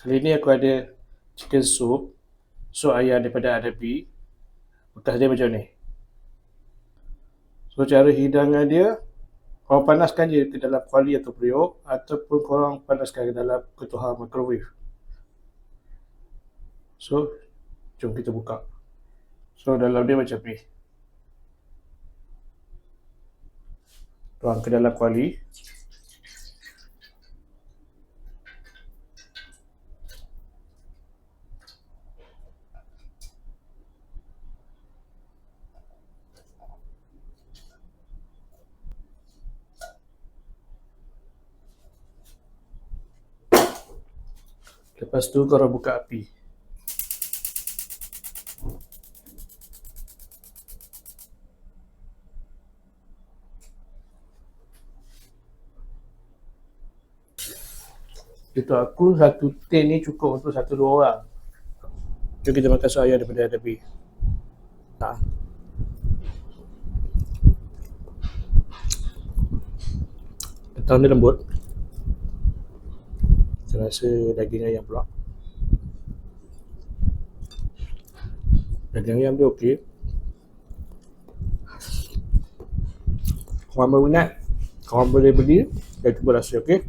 Kali ni aku ada chicken soup, sup ayam daripada Arabi. Bekas dia macam ni. So cara hidangan dia, korang panaskan je ke dalam kuali atau periuk, ataupun korang panaskan ke dalam ketuha microwave. So jom kita buka. So dalam dia macam ni. Tuang ke dalam kuali. Lepas tu korang buka api. Itu aku satu tin ni cukup untuk 1-2 orang. Jom kita makan sup ayam daripada Arabi. Tak. Ketam dia lembut. Saya rasa daging ayam pula. Daging ayam dia okey. Korang berminat, korang boleh beli dan cuba rasa, okey?